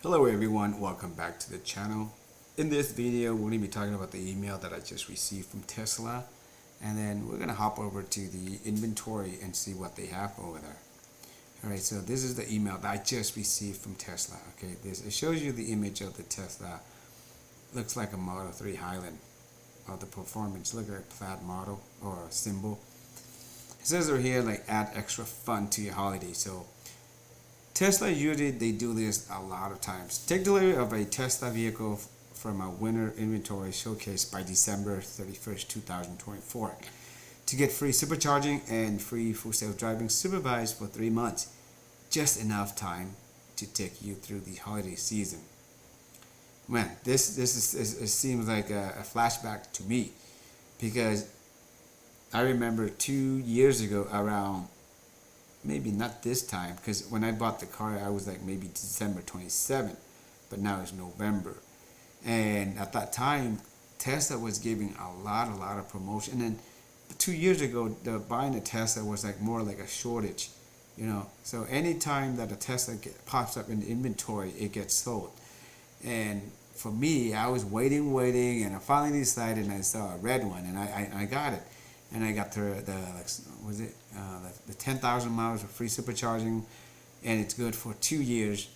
Hello everyone, welcome back to the channel. In this video, we're going to be talking about the email that I just received from Tesla, and then we're going to hop over to the inventory and see what they have over there. Alright, so this is the email that I just received from Tesla. Okay, it shows you the image of the Tesla. Looks like a Model 3 Highland of the performance. Look at a plaid model or a symbol. It says over here like add extra fun to your holiday. So Tesla usually they do this a lot of times. Take delivery of a Tesla vehicle from a winter inventory showcase by December 31st, 2024 to get free supercharging and free full self-driving supervised for 3 months. Just enough time to take you through the holiday season. Man, this it seems like a flashback to me because I remember 2 years ago around, maybe not this time, because when I bought the car I was like maybe December 27th, but now it's November. And at that time Tesla was giving a lot of promotion, and 2 years ago buying a Tesla was like more like a shortage, so anytime that a Tesla pops up in the inventory it gets sold. And for me, I was waiting, and I finally decided, and I saw a red one, and I got it. And I got the 10,000 miles of free supercharging, and it's good for 2 years.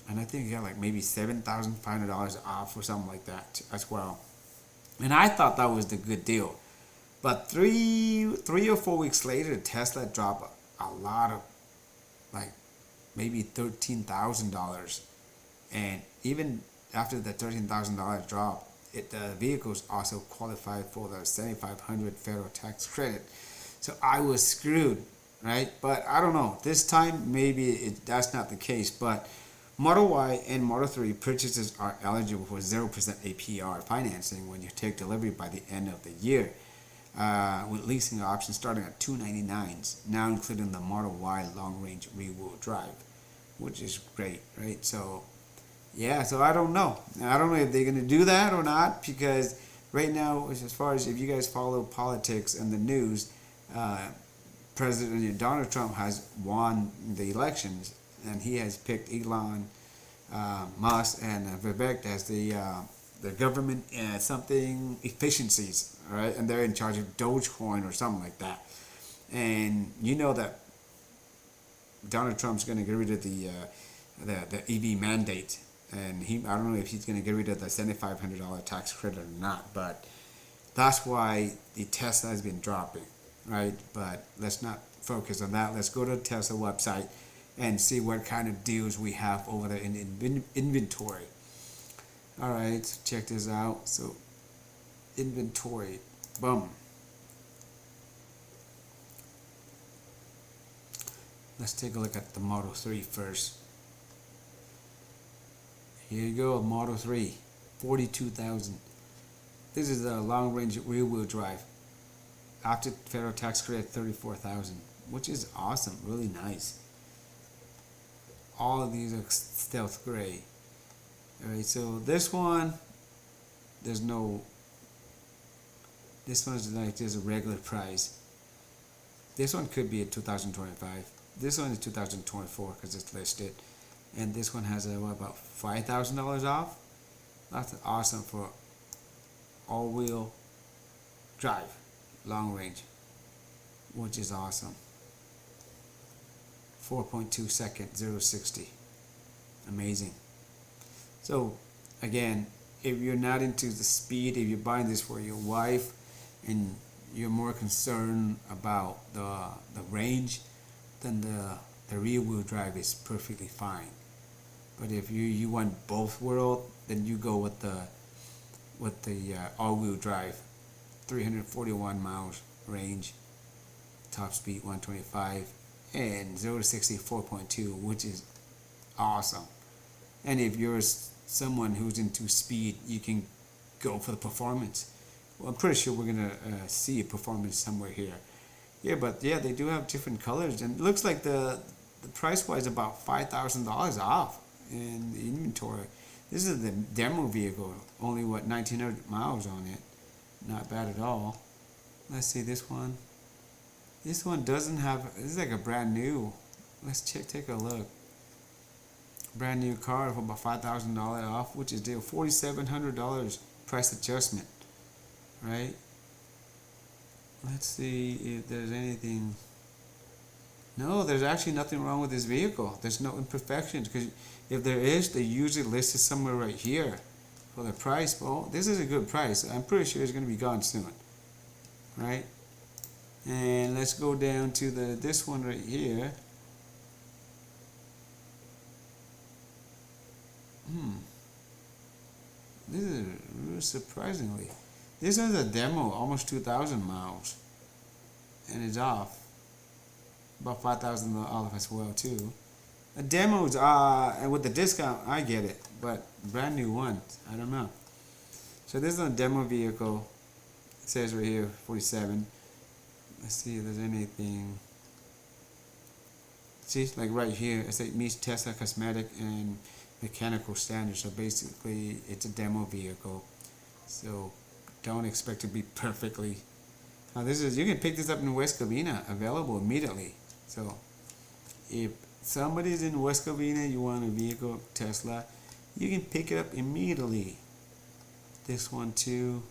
And I think I got like maybe $7,500 off or something like that as well. And I thought that was the good deal. But three or 4 weeks later, Tesla dropped a lot of, like maybe $13,000. And even after the $13,000 drop, the vehicles also qualified for the 7,500 federal tax credit. So I was screwed, right? But I don't know. This time maybe that's not the case. But Model Y and Model 3 purchases are eligible for 0% APR financing when you take delivery by the end of the year, with leasing options starting at $299, now including the Model Y long-range rear-wheel drive, which is great, right? So yeah, so I don't know. I don't know if they're going to do that or not, because right now, as far as if you guys follow politics and the news, President Donald Trump has won the elections, and he has picked Elon Musk and Vivek as the government something efficiencies, all right? And they're in charge of Dogecoin or something like that. And you know that Donald Trump's going to get rid of the EV mandate. And I don't know if he's going to get rid of the $7,500 tax credit or not, but that's why the Tesla has been dropping, right? But let's not focus on that. Let's go to the Tesla website and see what kind of deals we have over there in inventory. All right, check this out. So inventory, boom. Let's take a look at the Model 3 first. Here you go, Model 3, 42,000. This is a long-range rear-wheel drive. After federal tax credit, 34,000, which is awesome, really nice. All of these are stealth gray. All right, so this one, this one's like just a regular price. This one could be a 2025. This one is 2024 because it's listed. And this one has about $5,000 off. That's awesome for all-wheel drive, long range, which is awesome. 4.2 second, 0-60. Amazing. So again, if you're not into the speed, if you're buying this for your wife and you're more concerned about the range, then the rear-wheel drive is perfectly fine. But if you want both world, then you go with the all-wheel drive, 341 miles range, top speed 125, and 0-60 4.2, which is awesome. And if you're someone who's into speed, you can go for the performance. Well, I'm pretty sure we're gonna see a performance somewhere here. Yeah, but yeah, they do have different colors, and it looks like the price-wise about $5,000 off in the inventory. This is the demo vehicle, only 1,900 miles on it. Not bad at all. Let's see this one. This one doesn't have. This is like a brand new. Let's take a look. brand new car for about $5,000 off, which is deal $4,700 price adjustment, right? Let's see if there's anything. No, there's actually nothing wrong with this vehicle. There's no imperfections, because if there is, they usually list it somewhere right here for the price. Well, this is a good price. I'm pretty sure it's going to be gone soon, right? And let's go down to this one right here. This is really surprisingly. This is a demo, almost 2,000 miles, and it's off. About $5,000 off as well too. The demos, and with the discount, I get it, but brand new one, I don't know. So this is a demo vehicle. It says right here, 47. Let's see if there's anything. See, like right here, it says meets Tesla cosmetic and mechanical standards. So basically, it's a demo vehicle. So don't expect to be perfectly. Now this is, you can pick this up in West Covina, available immediately. So if somebody's in West Covina, you want a vehicle, Tesla, you can pick it up immediately. This one too,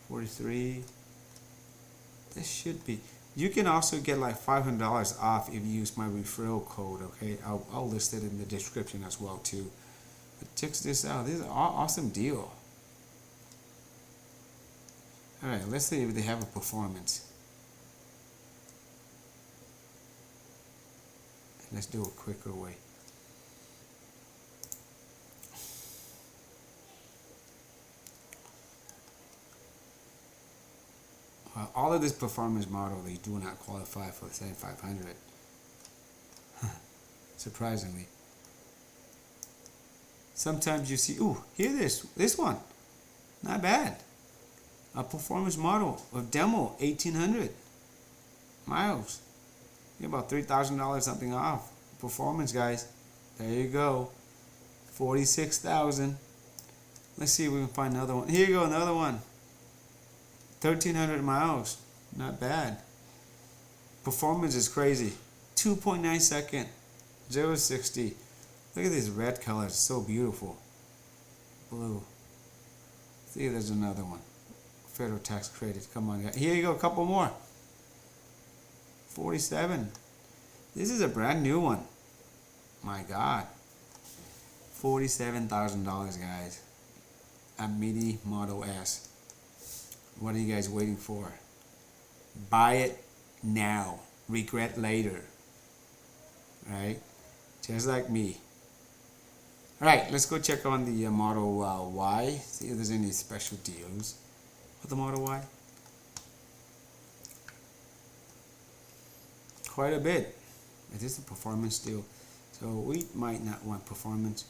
43. This should be. You can also get like $500 off if you use my referral code. Okay, I'll list it in the description as well too. But check this out. This is an awesome deal. All right, let's see if they have a performance. Let's do a quicker way. All of this performance model, they do not qualify for the 7500. Surprisingly. Sometimes you see, ooh, here this one. Not bad. A performance model of demo, 1,800 miles. You're about $3,000 something off. Performance, guys. There you go. 46,000. Let's see if we can find another one. Here you go, another one. 1,300 miles. Not bad. Performance is crazy. 2.9 second. 0 to 60. Look at this red color. It's so beautiful. Blue. See if there's another one. Federal tax credit. Come on, guys. Here you go. A couple more. 47. This is a brand new one. My God. $47,000, guys. A Mini Model S. What are you guys waiting for? Buy it now. Regret later. Right? Just like me. Alright, let's go check on the Model Y. See if there's any special deals with the Model Y. Quite a bit. It is a performance deal. So we might not want performance.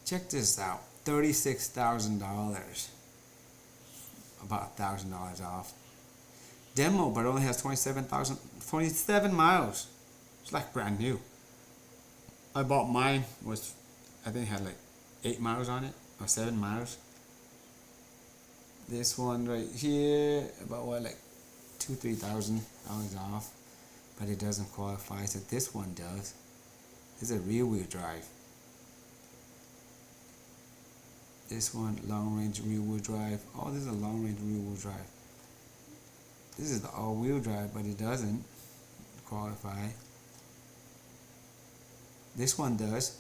Check this out. $36,000. About $1,000 off. Demo, but only has 27 miles. It's like brand new. I bought mine, I think it had like 8 miles on it, or 7 miles. This one right here, about what, like $2,000-3,000 off, but it doesn't qualify. So this one does. It's a rear wheel drive. This one, long range rear wheel drive. Oh, this is a long range rear wheel drive. This is the all wheel drive, but it doesn't qualify. This one does.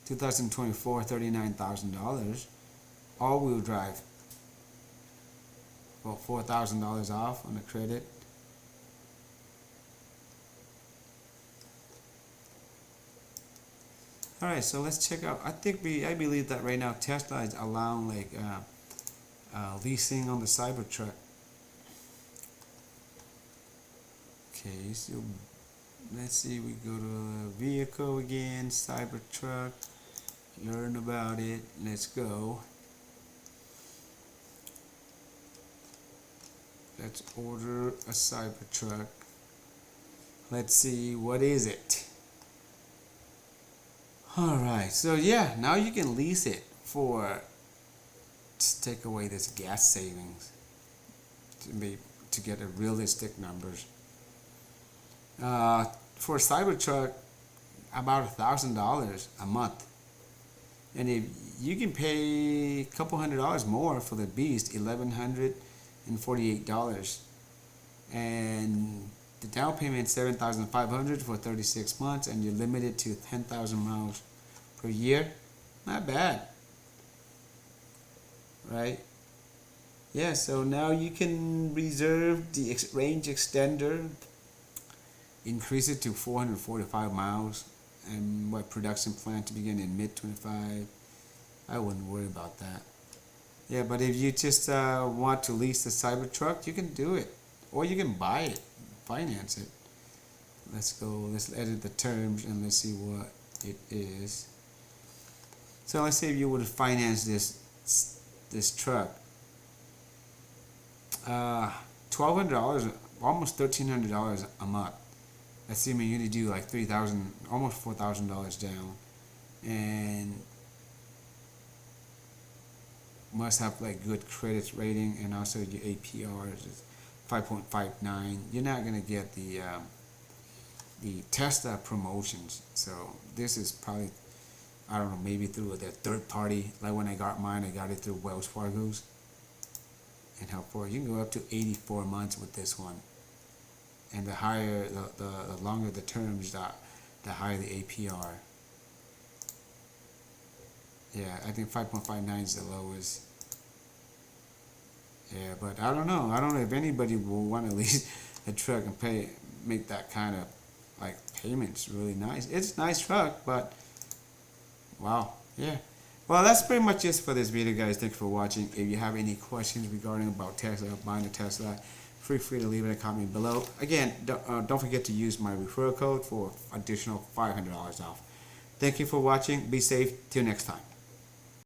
2024, $39,000. All wheel drive. About $4,000 off on the credit. All right, so let's check out. I believe that right now Tesla is allowing like leasing on the Cybertruck. Okay, so let's see. We go to vehicle again, Cybertruck. Learn about it. Let's go. Let's order a Cybertruck. Let's see, what is it? Alright, so yeah, now you can lease it for, just take away this gas savings to get a realistic numbers. For Cybertruck, about $1,000 a month. And if you can pay a couple $100 more for the Beast, $1,148, and the down payment $7,500 for 36 months, and you're limited to 10,000 miles per year. Not bad, right? Yeah. So now you can reserve the range extender, increase it to 445 miles, and what production plan to begin in mid-25. I wouldn't worry about that. Yeah, but if you just want to lease the Cybertruck, you can do it, or you can buy it, finance it. Let's go. Let's edit the terms and let's see what it is. So let's say if you would finance this truck, $1,200, almost $1,300 a month. Assuming you need to do like $3,000, almost $4,000 down, and must have like good credit rating, and also your APR is 5.59. You're not gonna get the Tesla promotions. So this is probably, I don't know, maybe through the third party. Like when I got mine, I got it through Wells Fargo's. And how far you can go up to 84 months with this one. And the higher, the longer the terms, the higher the APR. Yeah, I think 5.59 is the lowest. Yeah, but I don't know. I don't know if anybody will want to lease a truck and make that kind of like payments. Really nice. It's a nice truck, but wow, yeah. Well, that's pretty much it for this video, guys. Thanks for watching. If you have any questions regarding about Tesla, buying a Tesla, feel free to leave it in a comment below. Again, don't forget to use my referral code for additional $500 off. Thank you for watching. Be safe. Till next time.